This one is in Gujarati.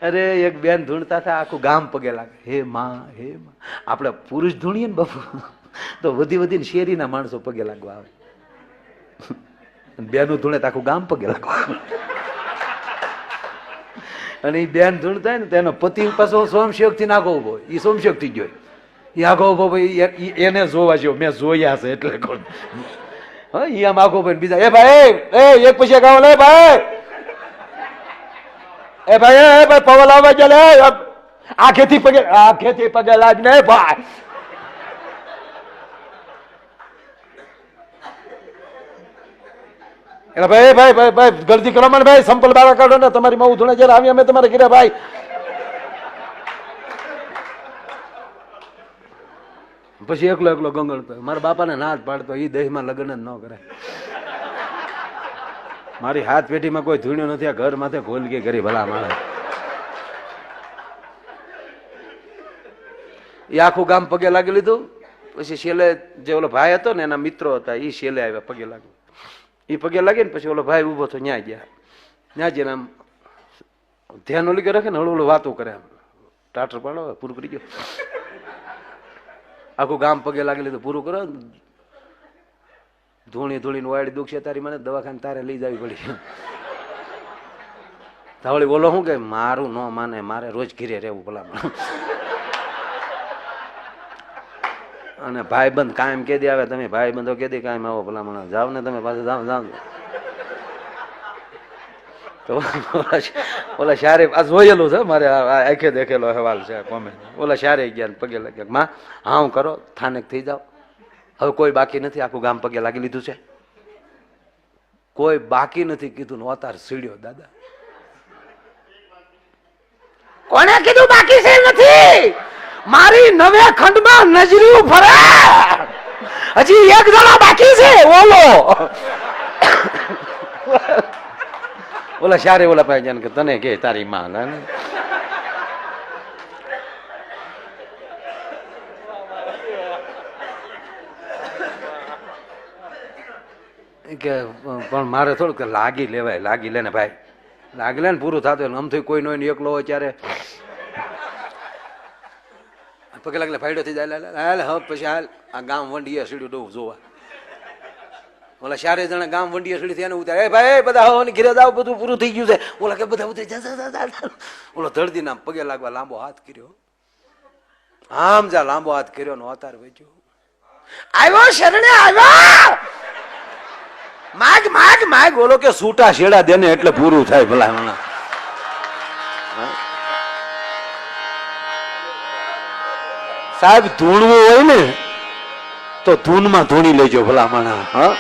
અરે એક બેન ધૂણતા હતા, આખું ગામ પગે લાગે, હે માં હે માં. આપણે પુરુષ ધૂણીએ ને બાપુ તો વધી વધીને શેરીના માણસો પગે લાગવા આવે. બેનું ધૂણે તો આખું ગામ પગે લાગવા આવે. અને એ બેન ધૂણતા ને તેનો પતિ પાછો સોમશેક થી નાખો ઉભો, એ સોમશેક થી ગયો, એ આખો ઉભો ભાઈ એને જોવા જેવો, મેં જોયા છે એટલે કોણ. હા, એ આમ આખો ભાઈ બીજા, એ ભાઈ એ એક પૈસા ગાવ લે ભાઈ, એ ભાઈ પવન આવવા ગયા લે, આખેથી પગે લાજ ને ભાઈ. એટલે ભાઈ ભાઈ ભાઈ ભાઈ ગલતી કરો મને ભાઈ, સંપલ બારા કાઢો ને, તમારી માં ધૂણે જયારે આવી અમે તમારે ઘરે ભાઈ. પછી એકલો એકલો ગંગણતો, મારા બાપાને ના જ પાડતો, એ દેહમાં લગ્ન જ ન કરે. મારી હાથ પેઢીમાં કોઈ ધૂણ્યો નથી, આ ઘર માથે ભૂલ કે કરી ભલા મારે. એ આખું ગામ પગે લાગી લીધું. પછી છેલ્લે જે ઓલો ભાઈ હતો ને એના મિત્રો હતા, એ છેલ્લે આવ્યા પગે લાગ્યું. એ પગે લાગે ને પછી ઓલો ભાઈ ઉભો તો ન્યા ગયા, ન્યા જઈને આમ ધ્યાન ઓલી રાખે ને, હળવું વાતો કરે, આમ ટાટર પાડો, પૂરું કરી ગયો. આખું ગામ પગે લાગી લીધું, પૂરું કરો. ધૂણી ધૂણીને વાળી દુખશે તારી, મને દવાખાને તારે લઈ જવી પડી. તાવળી બોલો શું કે મારું ન માને, મારે રોજ ઘીરે રહેવું ભલા. અને ભાઈબંધ કાયમ કેદી આવે, તમે ભાઈબંધો કેદી કાયમ આવો ભલા મને, જાવ ને તમે પાછું જાવ જાવ. તો ઓલા શારે આ જોયેલું છે મારે, આંખે દેખેલો અહેવાલ છે કોમેન્ટ. ઓલા શારે ગયા પગે લાગ્યા, માં હા હું કરો સ્થાનિક થઈ જાઓ, હવે કોઈ બાકી નથી. આખું ગામ પગે લાગી લીધું છે, કોઈ બાકી નથી કીધું ને અતાર સીડ્યો. દાદા કોને કીધું બાકી છે નથી? મારી નવે ખંડમાં નજર્યું ફરે, હજી એક જણા બાકી છે. ઓલા શારે ઓલા ભાઈ જાન કે તને કે તારી માં કે પણ મારે થોડુંક લાગી લેવાય, લાગી લે ને ભાઈ, લાગી લે ને પૂરું થતું. આમ થઈ કોઈ નો એકલો હોય ત્યારે પગે લાગલે ફાયડો થઈ જાય. હાલ હવે પછી હાલ આ ગામ વંડીએ સીડ્યું ડવું જોવા. ઓલા ચારે જણા ગામ વંડીએ સીડી થયા ને ઉતારે, એ ભાઈ બધા હવે ઘીરે જાવ, બધું પૂરું થઈ ગયું છે. ઓલા કે બધા ઉતરી જા. ઓલો ધરતી નામ પગે લાગવા લાંબો હાથ કર્યો, આમ જા લાંબો હાથ કર્યો ને અતાર વેચ્યો, આવ્યો શરણે આવ્યો, માગ માગ માગ. ઓલો કે સૂટા શેડા દેને એટલે પૂરું થાય ભલા હમણાં. સાહેબ ધૂણવું હોય ને તો ધૂનમાં ધૂણી લેજો ભલા માણા. હા